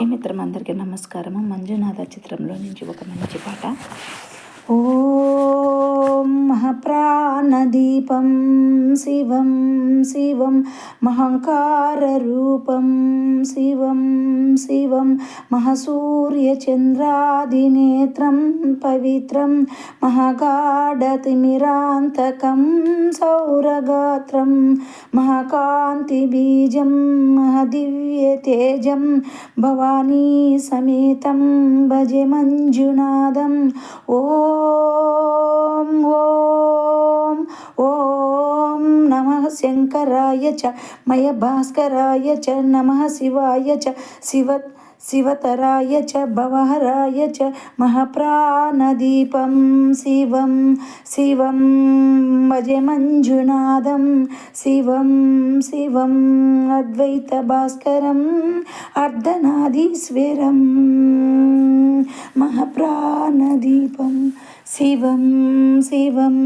మిత్రమందరికీ నమస్కారము. మంజునాథ చిత్రంలో నుంచి ఒక మంచి పాట. ఓం మహాప్రాణదీపం శివం శివం మహంకార రూపం శివం శివం మహాసూర్యచంద్రాదినేత్రం పవిత్రం మహాగాఢతిమిరాంతకం సౌరగాత్రం మహాకాంతిబీజం మహాదివ్యతేజం భవానీ సమేతం భజే మంజునాథం. ఓం ఓం ఓం నమః శంకరాయ చ మయ భాస్కరాయ చ నమః శివాయ చ శివతరాయ చ భవహరాయ చ మహాప్రాణదీపం శివం శివం భజే మంజునాథం. శివం శివం అద్వైత భాస్కరం అర్ధనాదీశ్వరం మహాప్రాణదీపం శివం శివం.